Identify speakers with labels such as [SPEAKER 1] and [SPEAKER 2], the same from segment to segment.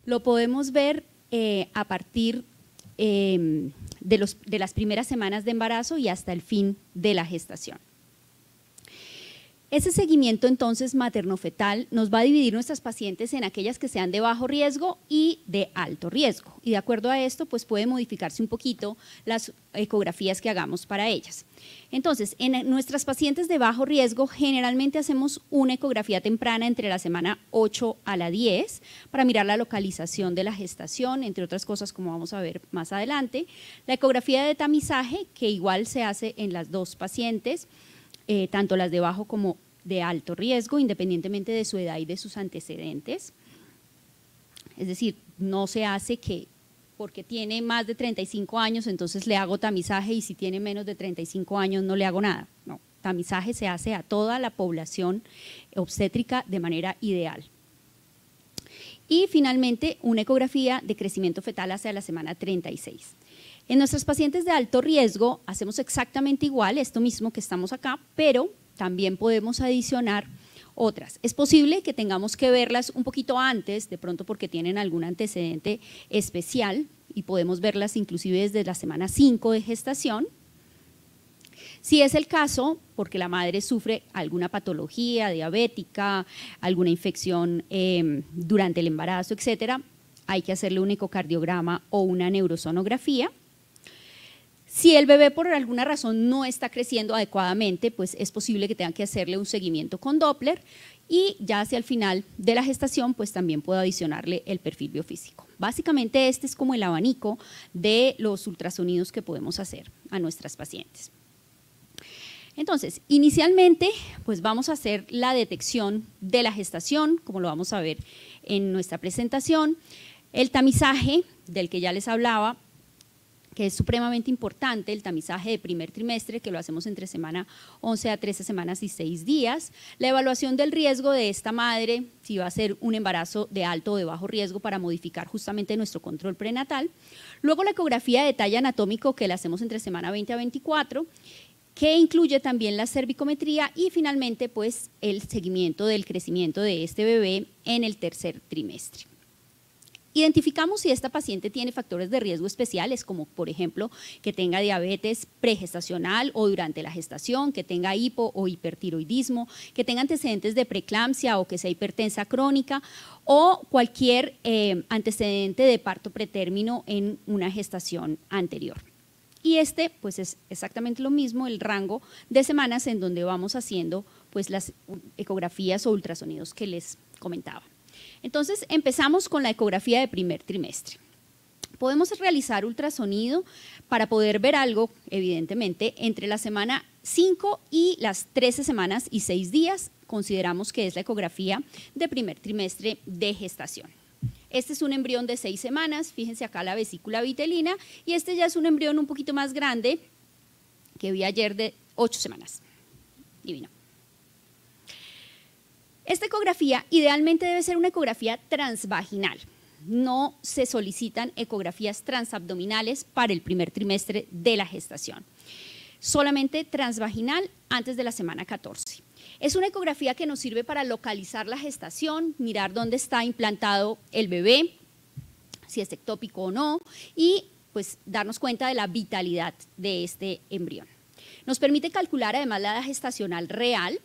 [SPEAKER 1] Lo podemos ver a partir de las primeras semanas de embarazo y hasta el fin de la gestación. Ese seguimiento entonces materno-fetal nos va a dividir nuestras pacientes en aquellas que sean de bajo riesgo y de alto riesgo, y de acuerdo a esto pues puede modificarse un poquito las ecografías que hagamos para ellas. Entonces, en nuestras pacientes de bajo riesgo generalmente hacemos una ecografía temprana entre la semana 8 a la 10 para mirar la localización de la gestación, entre otras cosas como vamos a ver más adelante. La ecografía de tamizaje, que igual se hace en las dos pacientes, tanto las de bajo como de alto riesgo, independientemente de su edad y de sus antecedentes. Es decir, no se hace que porque tiene más de 35 años, entonces le hago tamizaje, y si tiene menos de 35 años no le hago nada. No, tamizaje se hace a toda la población obstétrica de manera ideal. Y finalmente, una ecografía de crecimiento fetal hacia la semana 36. En nuestras pacientes de alto riesgo hacemos exactamente igual, esto mismo que estamos acá, pero también podemos adicionar otras. Es posible que tengamos que verlas un poquito antes, de pronto porque tienen algún antecedente especial, y podemos verlas inclusive desde la semana 5 de gestación. Si es el caso, porque la madre sufre alguna patología diabética, alguna infección durante el embarazo, etcétera, hay que hacerle un ecocardiograma o una neurosonografía. Si el bebé por alguna razón no está creciendo adecuadamente, pues es posible que tengan que hacerle un seguimiento con Doppler, y ya hacia el final de la gestación pues también puedo adicionarle el perfil biofísico. Básicamente este es como el abanico de los ultrasonidos que podemos hacer a nuestras pacientes. Entonces, inicialmente pues vamos a hacer la detección de la gestación, como lo vamos a ver en nuestra presentación, el tamizaje del que ya les hablaba, que es supremamente importante, el tamizaje de primer trimestre, que lo hacemos entre semana 11 a 13 semanas y 6 días, la evaluación del riesgo de esta madre, si va a ser un embarazo de alto o de bajo riesgo, para modificar justamente nuestro control prenatal, luego la ecografía de detalle anatómico, que la hacemos entre semana 20 a 24, que incluye también la cervicometría, y finalmente pues el seguimiento del crecimiento de este bebé en el tercer trimestre. Identificamos si esta paciente tiene factores de riesgo especiales, como por ejemplo que tenga diabetes pregestacional o durante la gestación, que tenga hipo o hipertiroidismo, que tenga antecedentes de preeclampsia o que sea hipertensa crónica, o cualquier antecedente de parto pretérmino en una gestación anterior. Y este pues es exactamente lo mismo, el rango de semanas en donde vamos haciendo pues las ecografías o ultrasonidos que les comentaba. Entonces empezamos con la ecografía de primer trimestre. Podemos realizar ultrasonido para poder ver algo, evidentemente, entre la semana 5 y las 13 semanas y 6 días, consideramos que es la ecografía de primer trimestre de gestación. Este es un embrión de 6 semanas, fíjense acá la vesícula vitelina, y este ya es un embrión un poquito más grande que vi ayer de 8 semanas. Divino. Esta ecografía idealmente debe ser una ecografía transvaginal. No se solicitan ecografías transabdominales para el primer trimestre de la gestación. Solamente transvaginal antes de la semana 14. Es una ecografía que nos sirve para localizar la gestación, mirar dónde está implantado el bebé, si es ectópico o no, y pues darnos cuenta de la vitalidad de este embrión. Nos permite calcular además la edad gestacional real.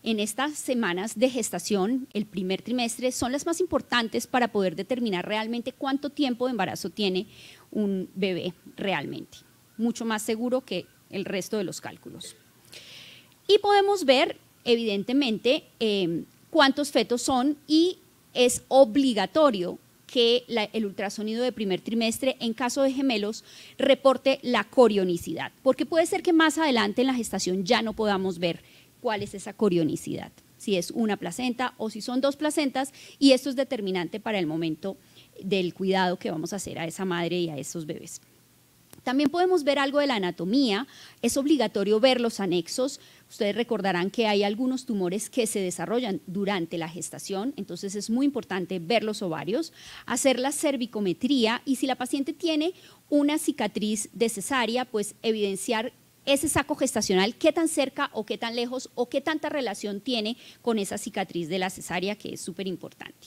[SPEAKER 1] En estas semanas de gestación, el primer trimestre, son las más importantes para poder determinar realmente cuánto tiempo de embarazo tiene un bebé realmente. Mucho más seguro que el resto de los cálculos. Y podemos ver, evidentemente, cuántos fetos son, y es obligatorio que el ultrasonido de primer trimestre, en caso de gemelos, reporte la corionicidad, porque puede ser que más adelante en la gestación ya no podamos ver cuál es esa corionicidad, si es una placenta o si son 2 placentas, y esto es determinante para el momento del cuidado que vamos a hacer a esa madre y a esos bebés. También podemos ver algo de la anatomía, es obligatorio ver los anexos. Ustedes recordarán que hay algunos tumores que se desarrollan durante la gestación, entonces es muy importante ver los ovarios, hacer la cervicometría, y si la paciente tiene una cicatriz de cesárea, pues evidenciar ese saco gestacional, qué tan cerca o qué tan lejos o qué tanta relación tiene con esa cicatriz de la cesárea, que es súper importante.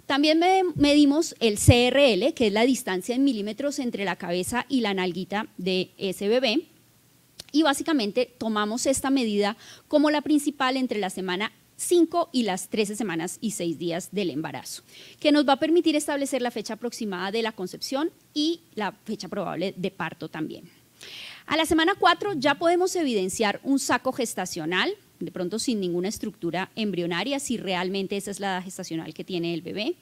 [SPEAKER 1] También medimos el CRL, que es la distancia en milímetros entre la cabeza y la nalguita de ese bebé. Y básicamente tomamos esta medida como la principal entre la semana 5 y las 13 semanas y 6 días del embarazo, que nos va a permitir establecer la fecha aproximada de la concepción y la fecha probable de parto también. A la semana 4 ya podemos evidenciar un saco gestacional, de pronto sin ninguna estructura embrionaria, si realmente esa es la edad gestacional que tiene el bebé.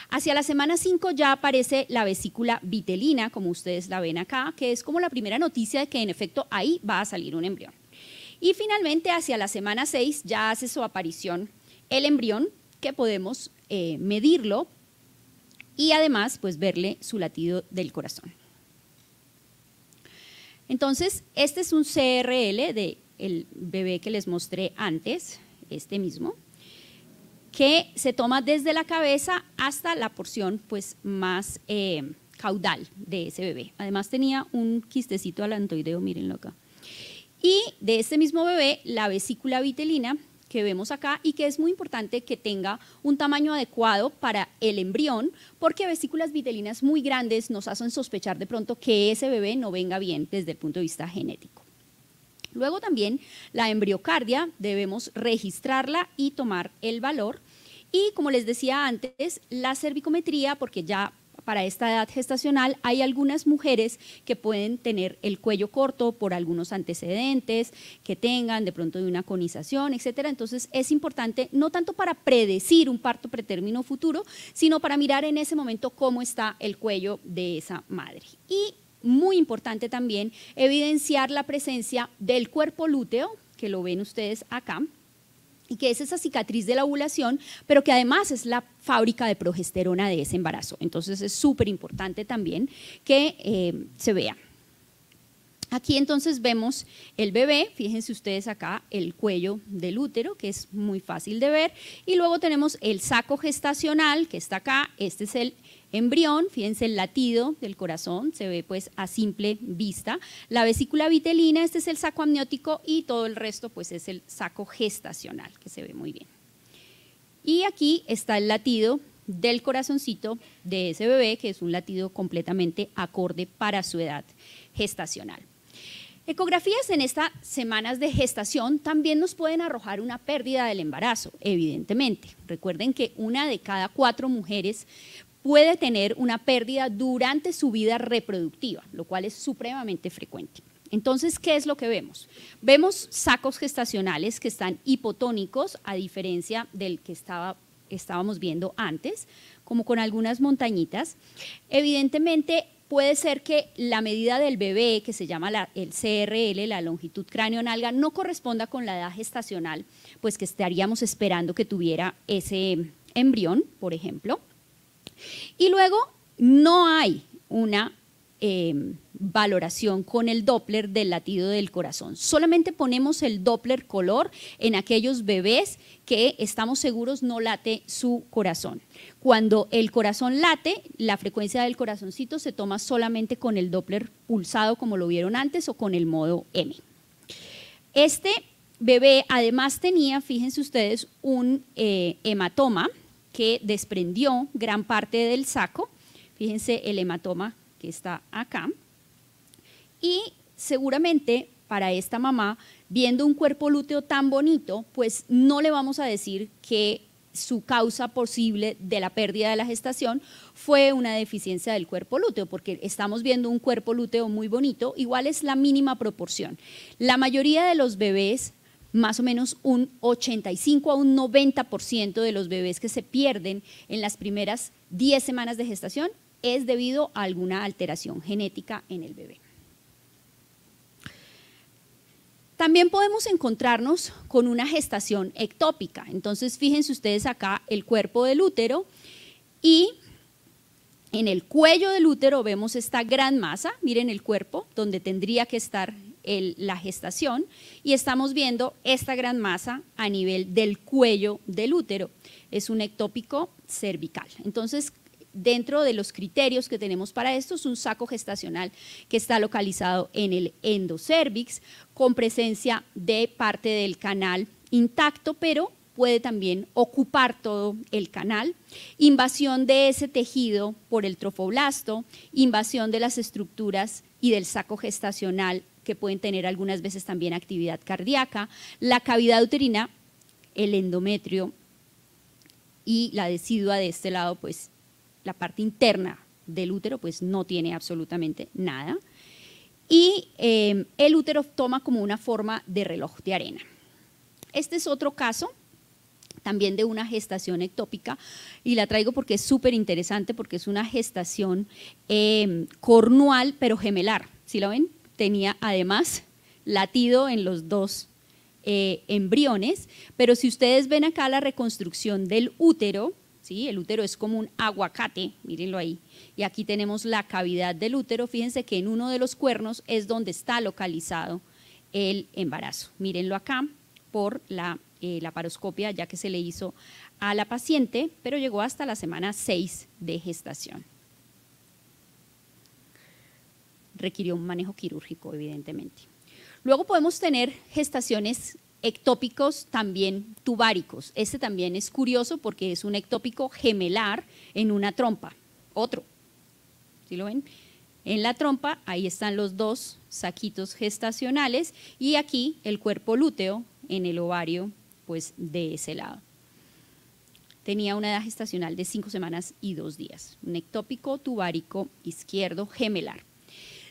[SPEAKER 1] Hacia la semana 5 ya aparece la vesícula vitelina, como ustedes la ven acá, que es como la primera noticia de que en efecto ahí va a salir un embrión. Y finalmente hacia la semana 6 ya hace su aparición el embrión, que podemos medirlo y además pues verle su latido del corazón. Entonces, este es un CRL del bebé que les mostré antes, este mismo, que se toma desde la cabeza hasta la porción pues, más caudal de ese bebé. Además tenía un quistecito alantoideo, mírenlo acá. Y de este mismo bebé, la vesícula vitelina, que vemos acá y que es muy importante que tenga un tamaño adecuado para el embrión, porque vesículas vitelinas muy grandes nos hacen sospechar de pronto que ese bebé no venga bien desde el punto de vista genético. Luego también la embriocardia, debemos registrarla y tomar el valor. Y como les decía antes, la cervicometría, porque ya para esta edad gestacional hay algunas mujeres que pueden tener el cuello corto por algunos antecedentes que tengan de pronto de una conización, etcétera. Entonces es importante no tanto para predecir un parto pretérmino futuro, sino para mirar en ese momento cómo está el cuello de esa madre. Y muy importante también evidenciar la presencia del cuerpo lúteo, que lo ven ustedes acá, y que es esa cicatriz de la ovulación, pero que además es la fábrica de progesterona de ese embarazo. Entonces es súper importante también que se vea. Aquí entonces vemos el bebé, fíjense ustedes acá el cuello del útero, que es muy fácil de ver, y luego tenemos el saco gestacional, que está acá, este es el embrión, fíjense el latido del corazón, se ve pues a simple vista, la vesícula vitelina, este es el saco amniótico y todo el resto pues es el saco gestacional, que se ve muy bien. Y aquí está el latido del corazoncito de ese bebé, que es un latido completamente acorde para su edad gestacional. Ecografías en estas semanas de gestación también nos pueden arrojar una pérdida del embarazo, evidentemente. Recuerden que 1 de cada 4 mujeres puede tener una pérdida durante su vida reproductiva, lo cual es supremamente frecuente. Entonces, ¿qué es lo que vemos? Vemos sacos gestacionales que están hipotónicos, a diferencia del que estábamos viendo antes, como con algunas montañitas. Evidentemente, puede ser que la medida del bebé, que se llama el CRL, la longitud cráneo-nalga, no corresponda con la edad gestacional, pues que estaríamos esperando que tuviera ese embrión, por ejemplo. Y luego no hay una valoración con el Doppler del latido del corazón. Solamente ponemos el Doppler color en aquellos bebés que estamos seguros no late su corazón. Cuando el corazón late, la frecuencia del corazoncito se toma solamente con el Doppler pulsado, como lo vieron antes, o con el modo M. Este bebé además tenía, fíjense ustedes, un hematoma que desprendió gran parte del saco. Fíjense el hematoma que está acá. Y seguramente para esta mamá, viendo un cuerpo lúteo tan bonito, pues no le vamos a decir que su causa posible de la pérdida de la gestación fue una deficiencia del cuerpo lúteo, porque estamos viendo un cuerpo lúteo muy bonito, igual es la mínima proporción. La mayoría de los bebés, más o menos un 85 a un 90% de los bebés que se pierden en las primeras 10 semanas de gestación es debido a alguna alteración genética en el bebé. También podemos encontrarnos con una gestación ectópica. Entonces, fíjense ustedes acá el cuerpo del útero y en el cuello del útero vemos esta gran masa, miren el cuerpo donde tendría que estar la gestación, y estamos viendo esta gran masa a nivel del cuello del útero. Es un ectópico cervical. Entonces, dentro de los criterios que tenemos para esto es un saco gestacional que está localizado en el endocervix con presencia de parte del canal intacto, pero puede también ocupar todo el canal, invasión de ese tejido por el trofoblasto, invasión de las estructuras y del saco gestacional que pueden tener algunas veces también actividad cardíaca, la cavidad uterina, el endometrio y la decidua de este lado, pues la parte interna del útero pues no tiene absolutamente nada y el útero toma como una forma de reloj de arena. Este es otro caso también de una gestación ectópica y la traigo porque es súper interesante porque es una gestación cornual pero gemelar, ¿sí lo ven? Tenía además latido en los dos embriones, pero si ustedes ven acá la reconstrucción del útero, ¿sí? El útero es como un aguacate, mírenlo ahí, y aquí tenemos la cavidad del útero, fíjense que en uno de los cuernos es donde está localizado el embarazo, mírenlo acá por la laparoscopia ya que se le hizo a la paciente, pero llegó hasta la semana 6 de gestación. Requirió un manejo quirúrgico, evidentemente. Luego podemos tener gestaciones ectópicos también tubáricos. Este también es curioso porque es un ectópico gemelar en una trompa. Otro, ¿sí lo ven? En la trompa, ahí están los dos saquitos gestacionales y aquí el cuerpo lúteo en el ovario, pues de ese lado. Tenía una edad gestacional de 5 semanas y 2 días. Un ectópico tubárico izquierdo gemelar.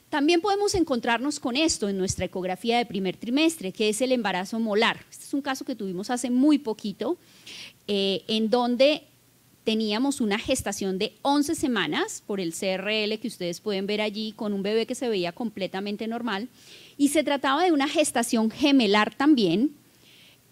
[SPEAKER 1] También podemos encontrarnos con esto en nuestra ecografía de primer trimestre, que es el embarazo molar. Este es un caso que tuvimos hace muy poquito, en donde teníamos una gestación de 11 semanas por el CRL que ustedes pueden ver allí, con un bebé que se veía completamente normal, y se trataba de una gestación gemelar también,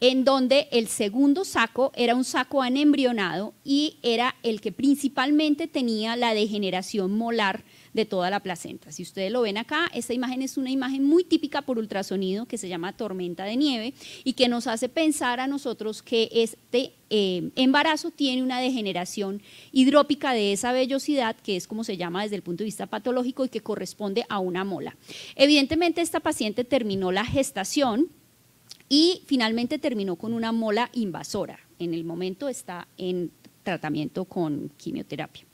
[SPEAKER 1] en donde el segundo saco era un saco anembrionado y era el que principalmente tenía la degeneración molar de toda la placenta. Si ustedes lo ven acá, esta imagen es una imagen muy típica por ultrasonido que se llama tormenta de nieve y que nos hace pensar a nosotros que este embarazo tiene una degeneración hidrópica de esa vellosidad, que es como se llama desde el punto de vista patológico y que corresponde a una mola. Evidentemente esta paciente terminó la gestación y finalmente terminó con una mola invasora. En el momento está en tratamiento con quimioterapia.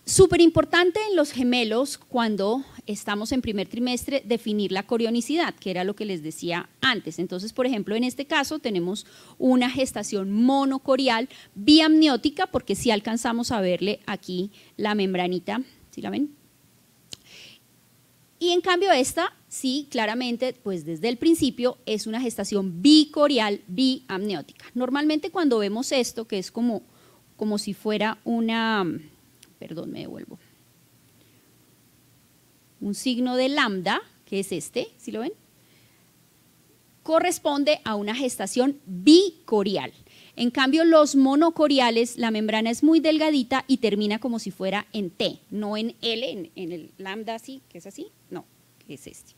[SPEAKER 1] Súper importante en los gemelos cuando estamos en primer trimestre definir la corionicidad, que era lo que les decía antes. Entonces, por ejemplo, en este caso tenemos una gestación monocorial biamniótica, porque sí alcanzamos a verle aquí la membranita, ¿sí la ven? Y en cambio esta, sí, claramente, pues desde el principio es una gestación bicorial biamniótica. Normalmente cuando vemos esto, que es como si fuera una, perdón, me devuelvo, un signo de lambda, que es este, ¿sí lo ven? Corresponde a una gestación bicorial. En cambio, los monocoriales, la membrana es muy delgadita y termina como si fuera en T, no en L, en el lambda así, que es así, no, es este.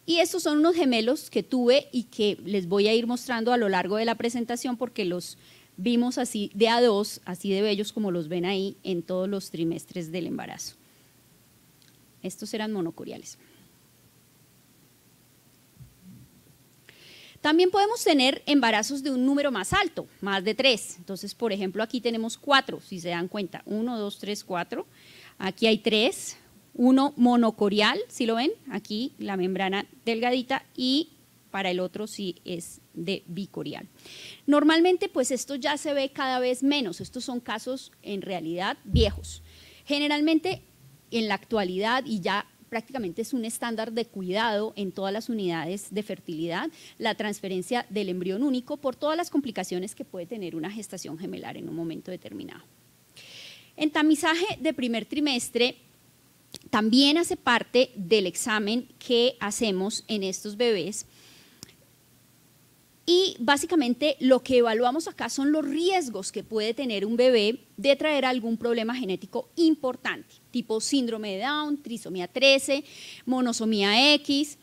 [SPEAKER 1] Y estos son unos gemelos que tuve y que les voy a ir mostrando a lo largo de la presentación porque los vimos así de a dos, así de bellos como los ven ahí en todos los trimestres del embarazo. Estos eran monocoriales. También podemos tener embarazos de un número más alto, más de 3. Entonces, por ejemplo, aquí tenemos 4, si se dan cuenta. 1, 2, 3, 4. Aquí hay 3. Uno monocorial, ¿sí lo ven? Aquí la membrana delgadita y para el otro sí es de bicorial. Normalmente, pues esto ya se ve cada vez menos. Estos son casos en realidad viejos. Generalmente, en la actualidad y ya prácticamente es un estándar de cuidado en todas las unidades de fertilidad, la transferencia del embrión único por todas las complicaciones que puede tener una gestación gemelar en un momento determinado. En tamizaje de primer trimestre también hace parte del examen que hacemos en estos bebés y básicamente lo que evaluamos acá son los riesgos que puede tener un bebé de traer algún problema genético importante, tipo síndrome de Down, trisomía 13, monosomía X,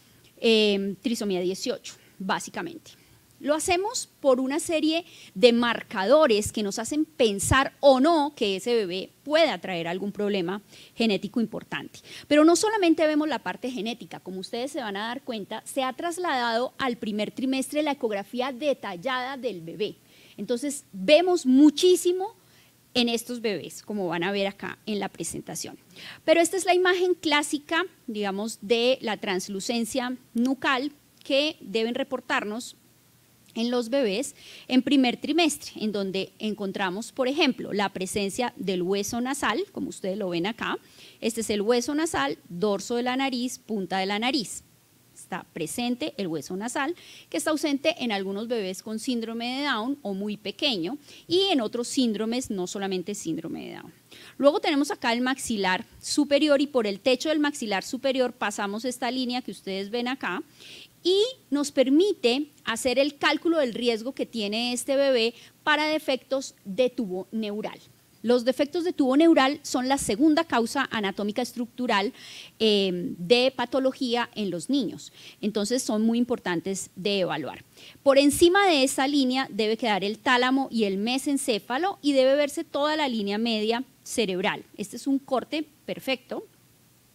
[SPEAKER 1] trisomía 18, básicamente. Lo hacemos por una serie de marcadores que nos hacen pensar o no que ese bebé pueda traer algún problema genético importante. Pero no solamente vemos la parte genética, como ustedes se van a dar cuenta, se ha trasladado al primer trimestre la ecografía detallada del bebé. Entonces vemos muchísimo en estos bebés, como van a ver acá en la presentación. Pero esta es la imagen clásica, digamos, de la translucencia nucal que deben reportarnos en los bebés en primer trimestre, en donde encontramos, por ejemplo, la presencia del hueso nasal, como ustedes lo ven acá. Este es el hueso nasal, dorso de la nariz, punta de la nariz. Está presente el hueso nasal, que está ausente en algunos bebés con síndrome de Down o muy pequeño, y en otros síndromes, no solamente síndrome de Down. Luego tenemos acá el maxilar superior, y por el techo del maxilar superior pasamos esta línea que ustedes ven acá, y nos permite hacer el cálculo del riesgo que tiene este bebé para defectos de tubo neural. Los defectos de tubo neural son la segunda causa anatómica estructural de patología en los niños, entonces son muy importantes de evaluar. Por encima de esa línea debe quedar el tálamo y el mesencéfalo, y debe verse toda la línea media cerebral. Este es un corte perfecto,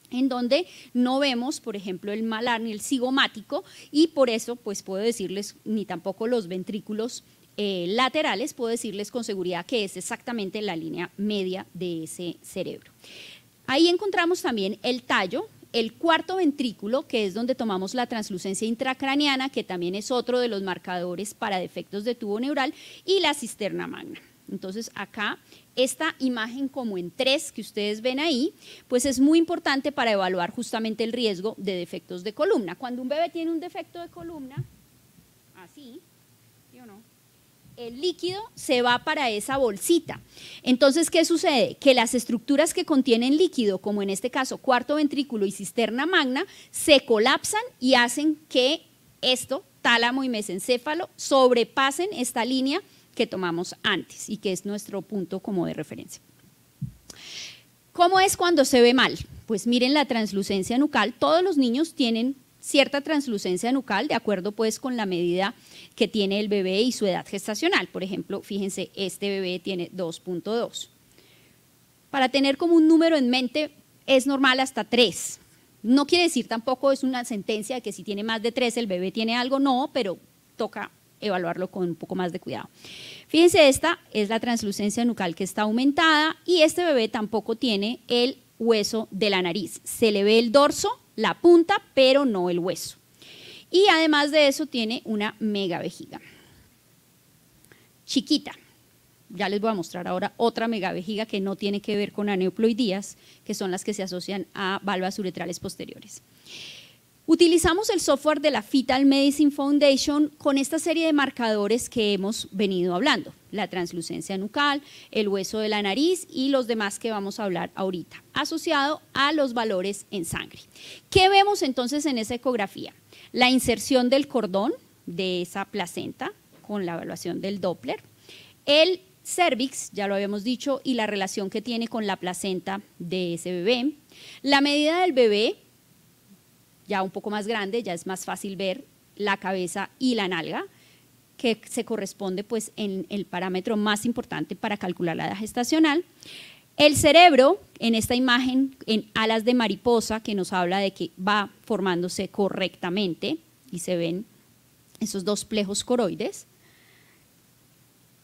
[SPEAKER 1] en donde no vemos, por ejemplo, el malar ni el cigomático, y por eso pues puedo decirles, ni tampoco los ventrículos laterales, puedo decirles con seguridad que es exactamente la línea media de ese cerebro. Ahí encontramos también el tallo, el cuarto ventrículo, que es donde tomamos la translucencia intracraneana, que también es otro de los marcadores para defectos de tubo neural, y la cisterna magna. Entonces acá esta imagen como en 3 que ustedes ven ahí, pues es muy importante para evaluar justamente el riesgo de defectos de columna. Cuando un bebé tiene un defecto de columna, así, ¿sí o no?, el líquido se va para esa bolsita. Entonces, ¿qué sucede? Que las estructuras que contienen líquido, como en este caso cuarto ventrículo y cisterna magna, se colapsan y hacen que esto, tálamo y mesencéfalo, sobrepasen esta línea que tomamos antes y que es nuestro punto como de referencia. ¿Cómo es cuando se ve mal? Pues miren la translucencia nucal. Todos los niños tienen cierta translucencia nucal de acuerdo pues con la medida que tiene el bebé y su edad gestacional. Por ejemplo, fíjense, este bebé tiene 2.2. Para tener como un número en mente es normal hasta 3. No quiere decir tampoco es una sentencia de que si tiene más de 3 el bebé tiene algo, no, pero toca evaluarlo con un poco más de cuidado. Fíjense, esta es la translucencia nucal que está aumentada, y este bebé tampoco tiene el hueso de la nariz. Se le ve el dorso, la punta, pero no el hueso. Y además de eso tiene una megavejiga chiquita. Ya les voy a mostrar ahora otra megavejiga que no tiene que ver con aneuploidías, que son las que se asocian a válvulas uretrales posteriores. Utilizamos el software de la Fetal Medicine Foundation con esta serie de marcadores que hemos venido hablando, la translucencia nucal, el hueso de la nariz y los demás que vamos a hablar ahorita, asociado a los valores en sangre. ¿Qué vemos entonces en esa ecografía? La inserción del cordón de esa placenta con la evaluación del Doppler, el cervix, ya lo habíamos dicho, y la relación que tiene con la placenta de ese bebé, la medida del bebé, ya un poco más grande, ya es más fácil ver la cabeza y la nalga, que se corresponde pues en el parámetro más importante para calcular la edad gestacional. El cerebro, en esta imagen en alas de mariposa, que nos habla de que va formándose correctamente y se ven esos dos plejos coroides.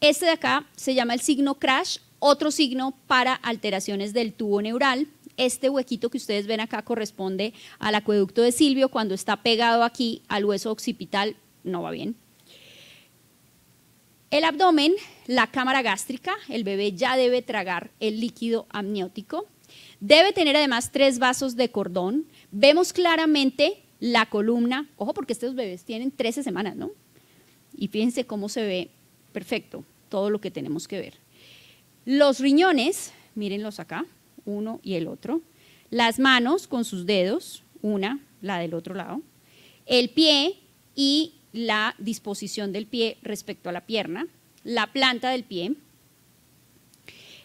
[SPEAKER 1] Este de acá se llama el signo crash, otro signo para alteraciones del tubo neural. Este huequito que ustedes ven acá corresponde al acueducto de Silvio. Cuando está pegado aquí al hueso occipital no va bien. El abdomen, la cámara gástrica, el bebé ya debe tragar el líquido amniótico. Debe tener además 3 vasos de cordón. Vemos claramente la columna, ojo porque estos bebés tienen 13 semanas, ¿no? Y fíjense cómo se ve perfecto todo lo que tenemos que ver. Los riñones, mírenlos acá, uno y el otro, las manos con sus dedos, una, la del otro lado, el pie y la disposición del pie respecto a la pierna, la planta del pie,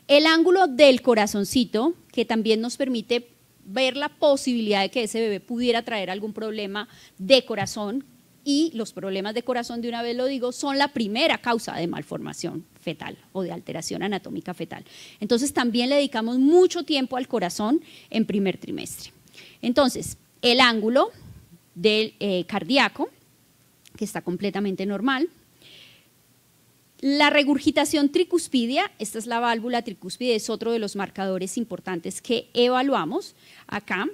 [SPEAKER 1] el ángulo del corazoncito, que también nos permite ver la posibilidad de que ese bebé pudiera traer algún problema de corazón, y los problemas de corazón, de una vez lo digo, son la primera causa de malformación fetal o de alteración anatómica fetal. Entonces también le dedicamos mucho tiempo al corazón en primer trimestre. Entonces, el ángulo del cardíaco, que está completamente normal. La regurgitación tricuspidia, esta es la válvula tricúspide, es otro de los marcadores importantes que evaluamos acá.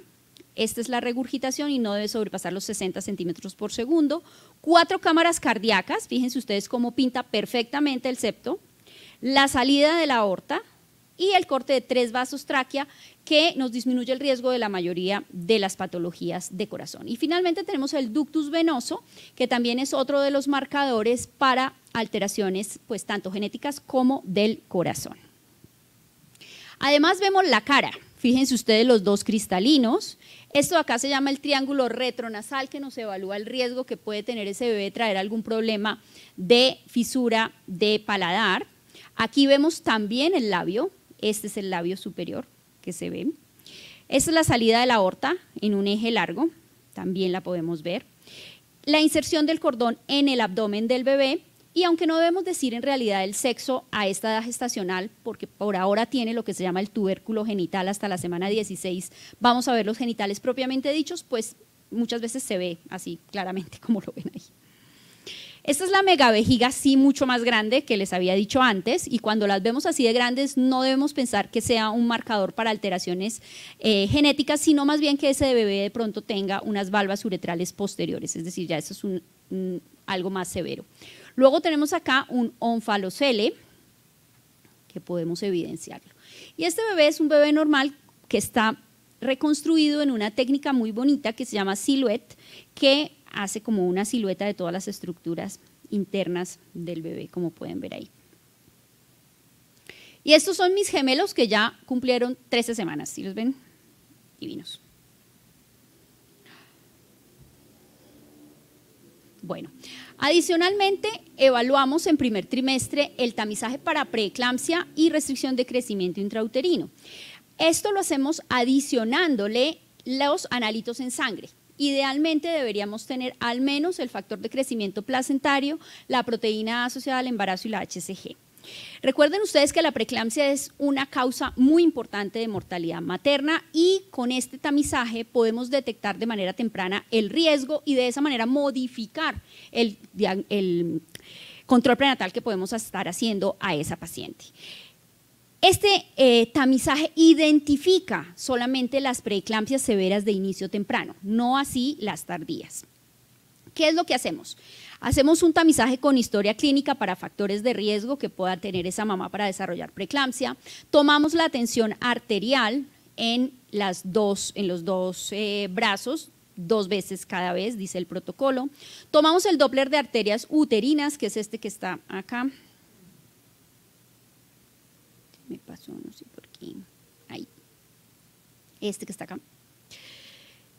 [SPEAKER 1] Esta es la regurgitación y no debe sobrepasar los 60 centímetros por segundo. 4 cámaras cardíacas, fíjense ustedes cómo pinta perfectamente el septo. La salida de la aorta y el corte de 3 vasos tráquea, que nos disminuye el riesgo de la mayoría de las patologías de corazón. Y finalmente tenemos el ductus venoso, que también es otro de los marcadores para alteraciones pues tanto genéticas como del corazón. Además vemos la cara, fíjense ustedes los dos cristalinos. Esto de acá se llama el triángulo retronasal, que nos evalúa el riesgo que puede tener ese bebé de traer algún problema de fisura de paladar. Aquí vemos también el labio, este es el labio superior que se ve. Esta es la salida de la aorta en un eje largo, también la podemos ver. La inserción del cordón en el abdomen del bebé, y aunque no debemos decir en realidad el sexo a esta edad gestacional, porque por ahora tiene lo que se llama el tubérculo genital hasta la semana 16, vamos a ver los genitales propiamente dichos, pues muchas veces se ve así claramente como lo ven ahí. Esta es la megavejiga, sí, mucho más grande que les había dicho antes, y cuando las vemos así de grandes no debemos pensar que sea un marcador para alteraciones genéticas, sino más bien que ese bebé de pronto tenga unas valvas uretrales posteriores, es decir, ya eso es algo más severo. Luego tenemos acá un onfalocele, que podemos evidenciarlo. Y este bebé es un bebé normal que está reconstruido en una técnica muy bonita que se llama silhouette, que hace como una silueta de todas las estructuras internas del bebé, como pueden ver ahí. Y estos son mis gemelos que ya cumplieron 13 semanas, ¿sí los ven? Divinos. Bueno, adicionalmente evaluamos en primer trimestre el tamizaje para preeclampsia y restricción de crecimiento intrauterino. Esto lo hacemos adicionándole los analitos en sangre. Idealmente deberíamos tener al menos el factor de crecimiento placentario, la proteína asociada al embarazo y la HCG. Recuerden ustedes que la preeclampsia es una causa muy importante de mortalidad materna y con este tamizaje podemos detectar de manera temprana el riesgo y de esa manera modificar el control prenatal que podemos estar haciendo a esa paciente. Este tamizaje identifica solamente las preeclampsias severas de inicio temprano, no así las tardías. ¿Qué es lo que hacemos? Hacemos un tamizaje con historia clínica para factores de riesgo que pueda tener esa mamá para desarrollar preeclampsia. Tomamos la tensión arterial en los dos brazos, 2 veces cada vez, dice el protocolo. Tomamos el Doppler de arterias uterinas, que es este que está acá. Me pasó, no sé por qué, ahí, este que está acá.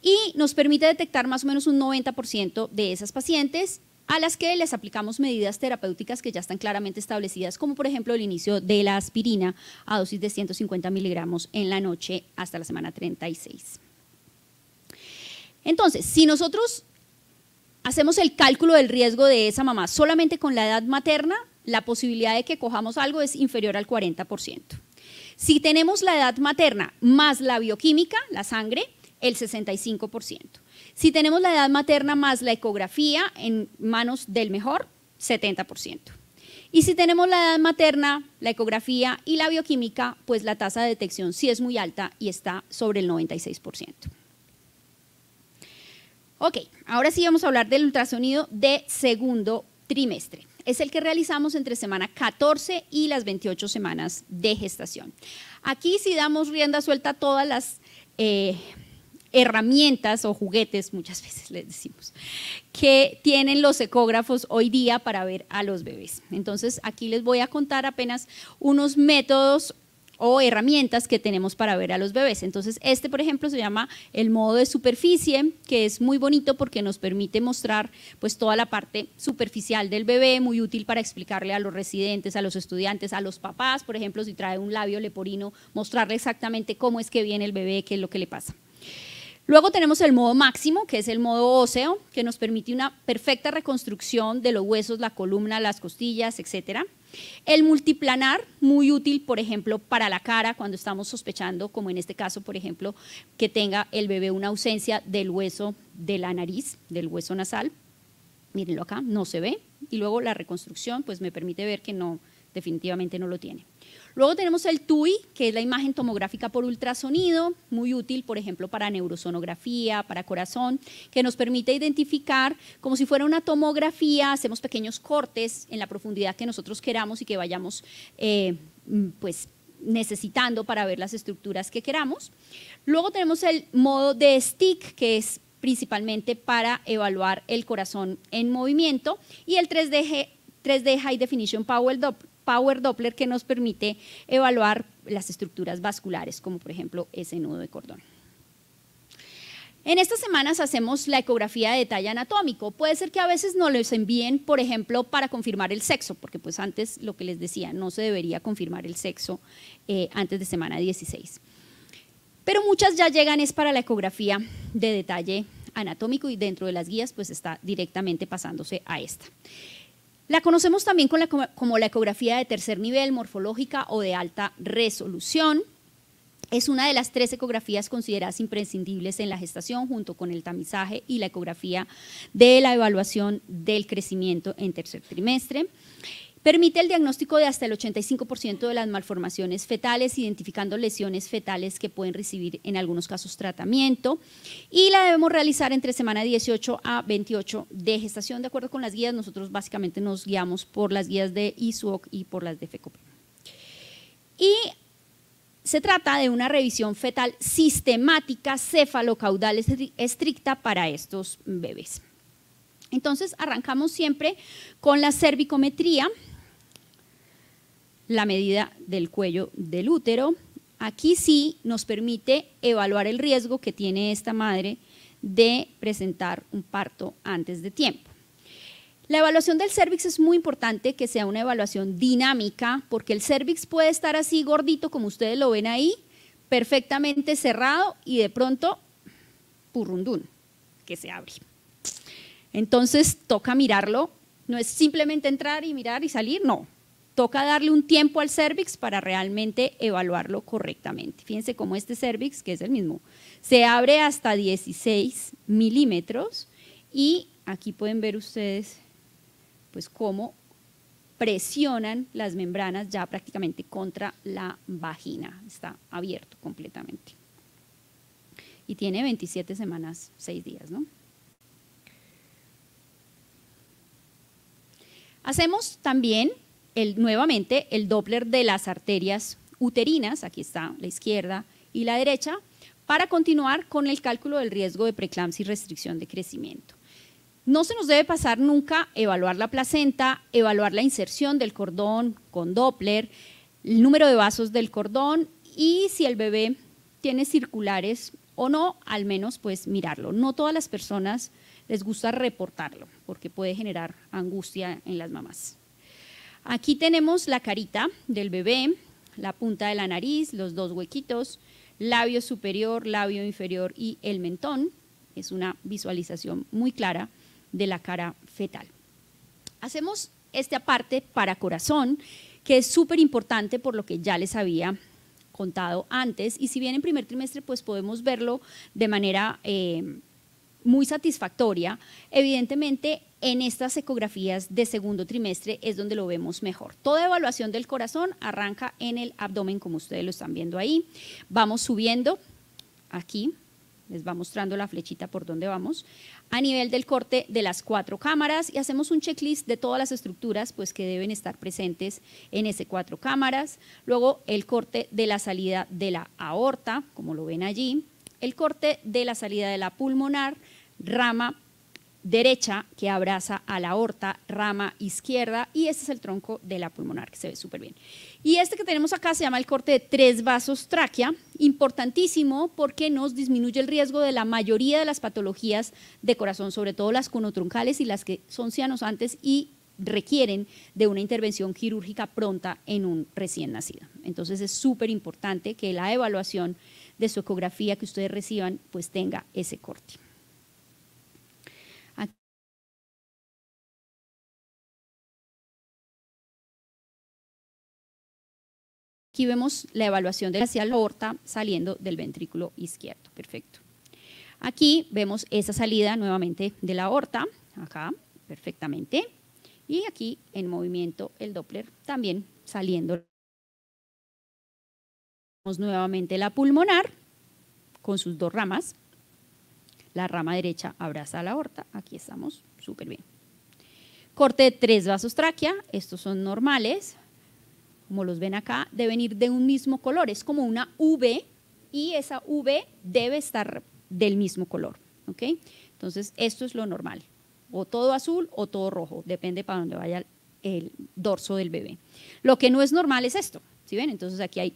[SPEAKER 1] Y nos permite detectar más o menos un 90% de esas pacientes a las que les aplicamos medidas terapéuticas que ya están claramente establecidas, como por ejemplo el inicio de la aspirina a dosis de 150 miligramos en la noche hasta la semana 36. Entonces, si nosotros hacemos el cálculo del riesgo de esa mamá solamente con la edad materna, la posibilidad de que cojamos algo es inferior al 40%. Si tenemos la edad materna más la bioquímica, la sangre, el 65%. Si tenemos la edad materna más la ecografía en manos del mejor, 70%. Y si tenemos la edad materna, la ecografía y la bioquímica, pues la tasa de detección sí es muy alta y está sobre el 96%. Ok, ahora sí vamos a hablar del ultrasonido de segundo trimestre. Es el que realizamos entre semana 14 y las 28 semanas de gestación. Aquí sí damos rienda suelta a todas las herramientas o juguetes, muchas veces les decimos, que tienen los ecógrafos hoy día para ver a los bebés. Entonces aquí les voy a contar apenas unos métodos o herramientas que tenemos para ver a los bebés. Entonces este, por ejemplo, se llama el modo de superficie, que es muy bonito porque nos permite mostrar pues toda la parte superficial del bebé, muy útil para explicarle a los residentes, a los estudiantes, a los papás, por ejemplo, si trae un labio leporino, mostrarle exactamente cómo es que viene el bebé, qué es lo que le pasa. Luego tenemos el modo máximo, que es el modo óseo, que nos permite una perfecta reconstrucción de los huesos, la columna, las costillas, etc. El multiplanar, muy útil, por ejemplo, para la cara, cuando estamos sospechando, como en este caso, por ejemplo, que tenga el bebé una ausencia del hueso de la nariz, del hueso nasal. Mírenlo acá, no se ve. Y luego la reconstrucción, pues me permite ver que no, definitivamente no lo tiene. Luego tenemos el TUI, que es la imagen tomográfica por ultrasonido, muy útil, por ejemplo, para neurosonografía, para corazón, que nos permite identificar como si fuera una tomografía, hacemos pequeños cortes en la profundidad que nosotros queramos y que vayamos pues, necesitando para ver las estructuras que queramos. Luego tenemos el modo de stick, que es principalmente para evaluar el corazón en movimiento, y el 3D High Definition Power Doppler, que nos permite evaluar las estructuras vasculares, como por ejemplo ese nudo de cordón. En estas semanas hacemos la ecografía de detalle anatómico. Puede ser que a veces nos los envíen, por ejemplo, para confirmar el sexo, porque pues antes, lo que les decía, no se debería confirmar el sexo antes de semana 16. Pero muchas ya llegan es para la ecografía de detalle anatómico y dentro de las guías pues está directamente pasándose a esta. La conocemos también como la ecografía de tercer nivel, morfológica o de alta resolución. Es una de las 3 ecografías consideradas imprescindibles en la gestación, junto con el tamizaje y la ecografía de la evaluación del crecimiento en tercer trimestre. Permite el diagnóstico de hasta el 85% de las malformaciones fetales, identificando lesiones fetales que pueden recibir en algunos casos tratamiento, y la debemos realizar entre semana 18 a 28 de gestación. De acuerdo con las guías, nosotros básicamente nos guiamos por las guías de ISUOC y por las de FECOPE. Y se trata de una revisión fetal sistemática cefalocaudal estricta para estos bebés. Entonces, arrancamos siempre con la cervicometría, la medida del cuello del útero. Aquí sí nos permite evaluar el riesgo que tiene esta madre de presentar un parto antes de tiempo. La evaluación del cérvix es muy importante que sea una evaluación dinámica, porque el cérvix puede estar así gordito, como ustedes lo ven ahí, perfectamente cerrado y de pronto, purrundún, que se abre. Entonces toca mirarlo, no es simplemente entrar y mirar y salir, no. Toca darle un tiempo al cérvix para realmente evaluarlo correctamente. Fíjense cómo este cérvix, que es el mismo, se abre hasta 16 milímetros y aquí pueden ver ustedes pues cómo presionan las membranas ya prácticamente contra la vagina. Está abierto completamente. Y tiene 27 semanas, 6 días, ¿no? Hacemos también nuevamente el Doppler de las arterias uterinas, aquí está la izquierda y la derecha, para continuar con el cálculo del riesgo de preeclampsia y restricción de crecimiento. No se nos debe pasar nunca evaluar la placenta, evaluar la inserción del cordón con Doppler, el número de vasos del cordón y si el bebé tiene circulares o no, al menos pues mirarlo. No todas las personas les gusta reportarlo porque puede generar angustia en las mamás. Aquí tenemos la carita del bebé, la punta de la nariz, los 2 huequitos, labio superior, labio inferior y el mentón. Es una visualización muy clara de la cara fetal. Hacemos esta parte para corazón, que es súper importante por lo que ya les había contado antes, y si bien en primer trimestre pues podemos verlo de manera muy satisfactoria, evidentemente en estas ecografías de segundo trimestre es donde lo vemos mejor. Toda evaluación del corazón arranca en el abdomen, como ustedes lo están viendo ahí. Vamos subiendo aquí, les va mostrando la flechita por donde vamos, a nivel del corte de las 4 cámaras y hacemos un checklist de todas las estructuras pues, que deben estar presentes en ese 4 cámaras. Luego el corte de la salida de la aorta, como lo ven allí, el corte de la salida de la pulmonar, rama derecha que abraza a la aorta, rama izquierda, y este es el tronco de la pulmonar que se ve súper bien. Y este que tenemos acá se llama el corte de 3 vasos tráquea, importantísimo porque nos disminuye el riesgo de la mayoría de las patologías de corazón, sobre todo las conotroncales y las que son cianosantes y requieren de una intervención quirúrgica pronta en un recién nacido. Entonces es súper importante que la evaluación de su ecografía que ustedes reciban pues tenga ese corte. Aquí vemos la evaluación hacia la aorta saliendo del ventrículo izquierdo, perfecto. Aquí vemos esa salida nuevamente de la aorta, acá, perfectamente. Y aquí en movimiento el Doppler también saliendo. Vemos nuevamente la pulmonar con sus dos ramas. La rama derecha abraza a la aorta, aquí estamos, súper bien. Corte de 3 vasos tráquea, estos son normales. Como los ven acá, deben ir de un mismo color, es como una V y esa V debe estar del mismo color, ¿ok? Entonces, esto es lo normal, o todo azul o todo rojo, depende para dónde vaya el dorso del bebé. Lo que no es normal es esto, ¿sí ven? Entonces, aquí hay,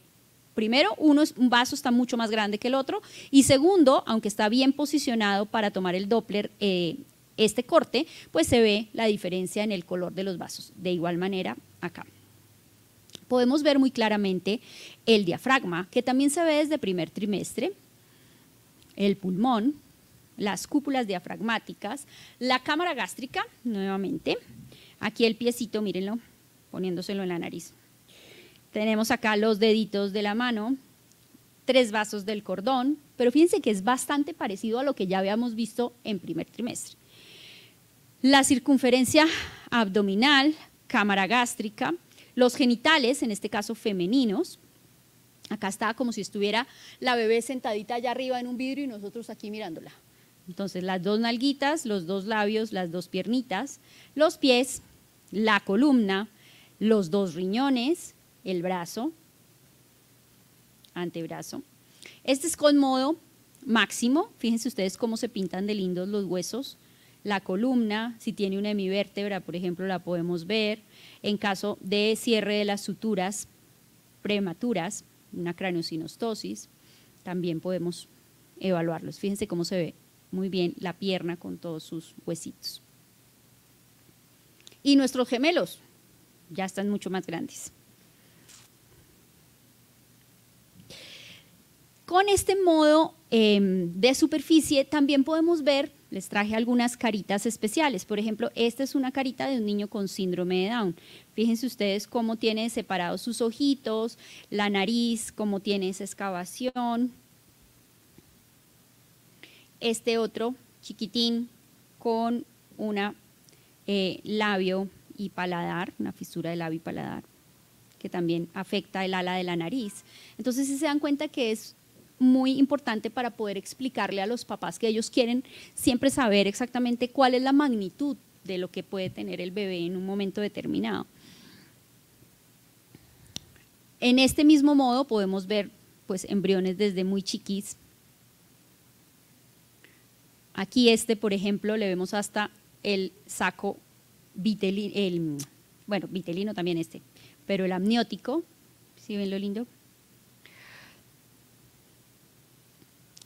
[SPEAKER 1] primero, un vaso está mucho más grande que el otro y segundo, aunque está bien posicionado para tomar el Doppler, este corte, pues se ve la diferencia en el color de los vasos. De igual manera, acá. Podemos ver muy claramente el diafragma, que también se ve desde primer trimestre, el pulmón, las cúpulas diafragmáticas, la cámara gástrica, nuevamente, aquí el piecito, mírenlo, poniéndoselo en la nariz. Tenemos acá los deditos de la mano, 3 vasos del cordón, pero fíjense que es bastante parecido a lo que ya habíamos visto en primer trimestre. La circunferencia abdominal, cámara gástrica, los genitales, en este caso femeninos, acá está como si estuviera la bebé sentadita allá arriba en un vidrio y nosotros aquí mirándola. Entonces las 2 nalguitas, los 2 labios, las 2 piernitas, los pies, la columna, los 2 riñones, el brazo, antebrazo. Este es con modo máximo, fíjense ustedes cómo se pintan de lindos los huesos. La columna, si tiene una hemivértebra, por ejemplo, la podemos ver. En caso de cierre de las suturas prematuras, una craneosinostosis, también podemos evaluarlos. Fíjense cómo se ve muy bien la pierna con todos sus huesitos. Y nuestros gemelos ya están mucho más grandes. Con este modo de superficie también podemos ver, les traje algunas caritas especiales. Por ejemplo, esta es una carita de un niño con síndrome de Down. Fíjense ustedes cómo tiene separados sus ojitos, la nariz, cómo tiene esa excavación. Este otro chiquitín con una labio y paladar, una fisura de labio y paladar, que también afecta el ala de la nariz. Entonces, si se dan cuenta que es muy importante para poder explicarle a los papás que ellos quieren siempre saber exactamente cuál es la magnitud de lo que puede tener el bebé en un momento determinado. En este mismo modo podemos ver pues embriones desde muy chiquis. Aquí por ejemplo, le vemos hasta el saco vitelino, bueno, vitelino también pero el amniótico, ¿sí ven lo lindo?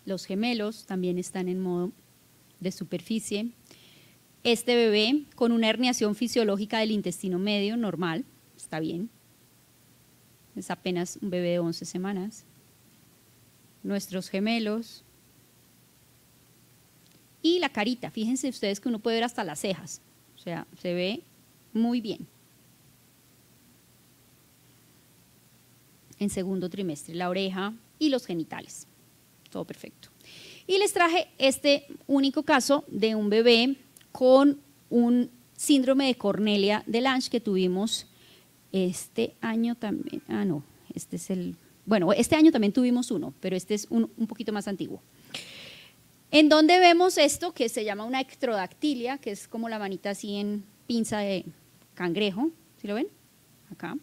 [SPEAKER 1] Los gemelos también están en modo de superficie. Este bebé con una herniación fisiológica del intestino medio normal, está bien. Es apenas un bebé de 11 semanas. Nuestros gemelos. Y la carita, fíjense ustedes que uno puede ver hasta las cejas, o sea, se ve muy bien. En segundo trimestre, la oreja y los genitales. Todo perfecto. Y les traje este único caso de un bebé con un síndrome de Cornelia de Lange que tuvimos este año también. Este año también tuvimos uno, pero este es un poquito más antiguo. En donde vemos esto que se llama una ectrodactilia, que es como la manita así en pinza de cangrejo, ¿sí lo ven? Acá.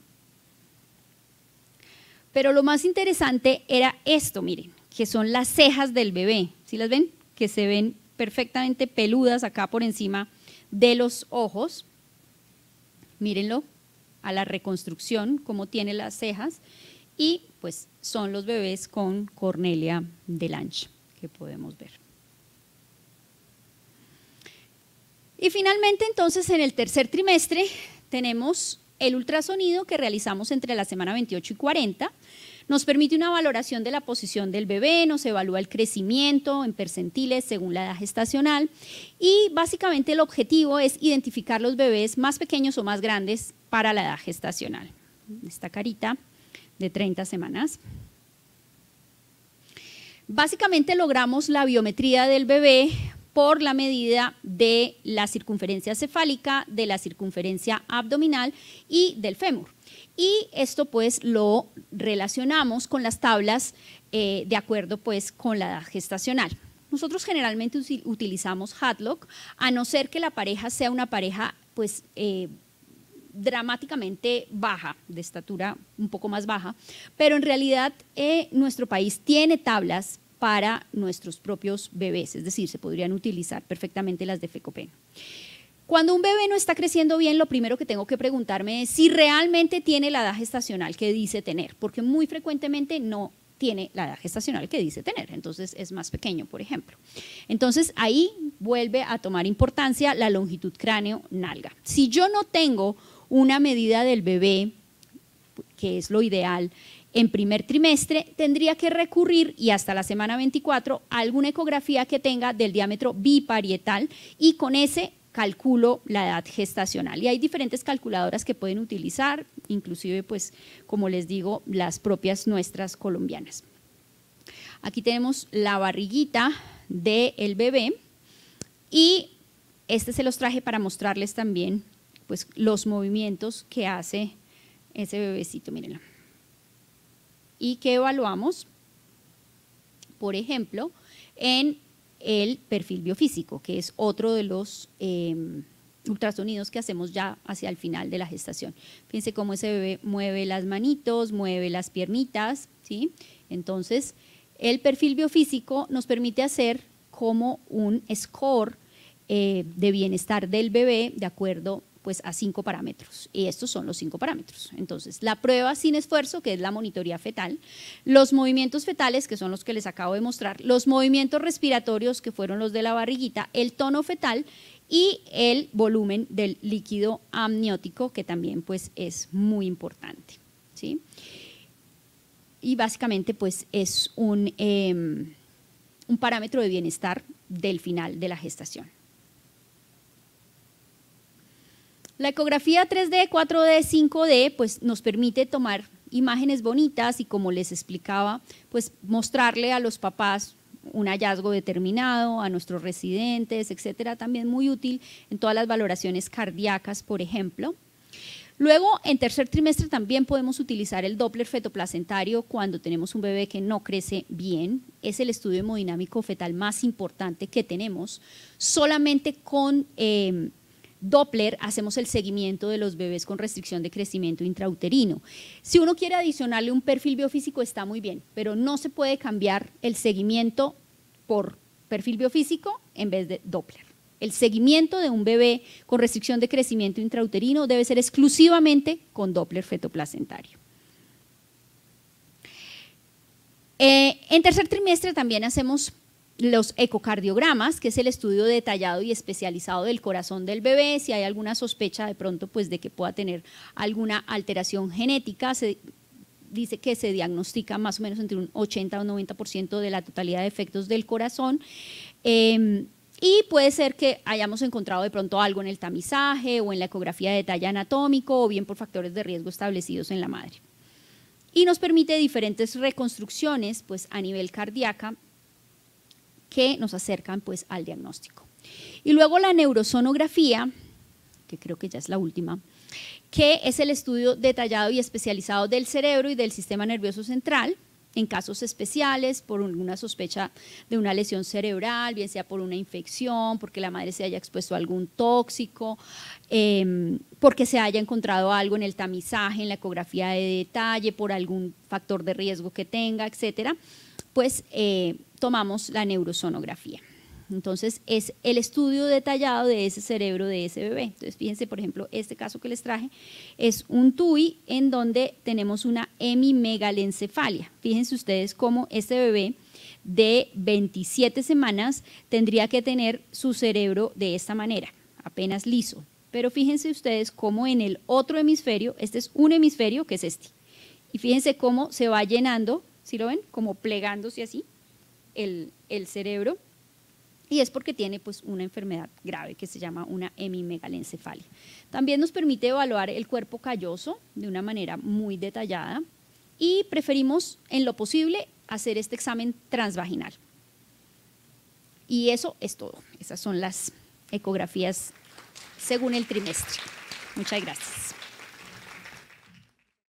[SPEAKER 1] Pero lo más interesante era esto, miren, que son las cejas del bebé, ¿sí las ven? Que se ven perfectamente peludas acá por encima de los ojos. Mírenlo, a la reconstrucción, cómo tiene las cejas, y pues son los bebés con Cornelia de Lange, que podemos ver. Y finalmente, entonces, en el tercer trimestre tenemos el ultrasonido que realizamos entre la semana 28 y 40. Nos permite una valoración de la posición del bebé, nos evalúa el crecimiento en percentiles según la edad gestacional y básicamente el objetivo es identificar los bebés más pequeños o más grandes para la edad gestacional. Esta carita de 30 semanas. Básicamente logramos la biometría del bebé por la medida de la circunferencia cefálica, de la circunferencia abdominal y del fémur. Y esto pues lo relacionamos con las tablas de acuerdo pues con la edad gestacional. Nosotros generalmente utilizamos Hadlock, a no ser que la pareja sea una pareja pues dramáticamente baja, de estatura un poco más baja, pero en realidad nuestro país tiene tablas para nuestros propios bebés, es decir, se podrían utilizar perfectamente las de FECOPEN. Cuando un bebé no está creciendo bien, lo primero que tengo que preguntarme es si realmente tiene la edad gestacional que dice tener, porque muy frecuentemente no tiene la edad gestacional que dice tener, entonces es más pequeño, por ejemplo. Entonces ahí vuelve a tomar importancia la longitud cráneo-nalga. Si yo no tengo una medida del bebé, que es lo ideal, en primer trimestre, tendría que recurrir, y hasta la semana 24, a alguna ecografía que tenga del diámetro biparietal y con ese calculo la edad gestacional. Y hay diferentes calculadoras que pueden utilizar, inclusive, pues, como les digo, las propias nuestras colombianas. Aquí tenemos la barriguita del bebé y se los traje para mostrarles también pues, los movimientos que hace ese bebecito, mírenla. Y que evaluamos, por ejemplo, en el perfil biofísico, que es otro de los ultrasonidos que hacemos ya hacia el final de la gestación. Fíjense cómo ese bebé mueve las manitos, mueve las piernitas, ¿sí? Entonces, el perfil biofísico nos permite hacer como un score de bienestar del bebé de acuerdo pues a 5 parámetros, y estos son los 5 parámetros. Entonces, la prueba sin esfuerzo, que es la monitoría fetal, los movimientos fetales, que son los que les acabo de mostrar, los movimientos respiratorios, que fueron los de la barriguita, el tono fetal y el volumen del líquido amniótico, que también pues es muy importante, ¿sí? Y básicamente pues es un parámetro de bienestar del final de la gestación. La ecografía 3D, 4D, 5D pues nos permite tomar imágenes bonitas y, como les explicaba, pues mostrarle a los papás un hallazgo determinado, a nuestros residentes, etcétera, también muy útil en todas las valoraciones cardíacas, por ejemplo. Luego, en tercer trimestre también podemos utilizar el Doppler fetoplacentario cuando tenemos un bebé que no crece bien. Es el estudio hemodinámico fetal más importante que tenemos. Solamente con Doppler hacemos el seguimiento de los bebés con restricción de crecimiento intrauterino. Si uno quiere adicionarle un perfil biofísico está muy bien, pero no se puede cambiar el seguimiento por perfil biofísico en vez de Doppler. El seguimiento de un bebé con restricción de crecimiento intrauterino debe ser exclusivamente con Doppler fetoplacentario. En tercer trimestre también hacemos los ecocardiogramas, que es el estudio detallado y especializado del corazón del bebé. Si hay alguna sospecha de pronto pues de que pueda tener alguna alteración genética, se dice que se diagnostica más o menos entre un 80 o 90% de la totalidad de efectos del corazón. Y puede ser que hayamos encontrado de pronto algo en el tamizaje o en la ecografía de detalle anatómico o bien por factores de riesgo establecidos en la madre. Y nos permite diferentes reconstrucciones pues, a nivel cardíaca que nos acercan pues, al diagnóstico. Y luego la neurosonografía, que creo que ya es la última, que es el estudio detallado y especializado del cerebro y del sistema nervioso central, en casos especiales, por alguna sospecha de una lesión cerebral, bien sea por una infección, porque la madre se haya expuesto a algún tóxico, porque se haya encontrado algo en el tamizaje, en la ecografía de detalle, por algún factor de riesgo que tenga, etcétera, pues tomamos la neurosonografía. Entonces, es el estudio detallado de ese cerebro de ese bebé. Entonces, fíjense, por ejemplo, este caso que les traje es un TUI en donde tenemos una hemimegalencefalia. Fíjense ustedes cómo este bebé de 27 semanas tendría que tener su cerebro de esta manera, apenas liso. Pero fíjense ustedes cómo en el otro hemisferio, este es un hemisferio que es este, y Y fíjense cómo se va llenando, ¿sí lo ven? Como plegándose así el cerebro. Y es porque tiene pues una enfermedad grave que se llama una hemimegalencefalia. También nos permite evaluar el cuerpo calloso de una manera muy detallada y preferimos en lo posible hacer este examen transvaginal. Y eso es todo. Esas son las ecografías según el trimestre. Muchas gracias.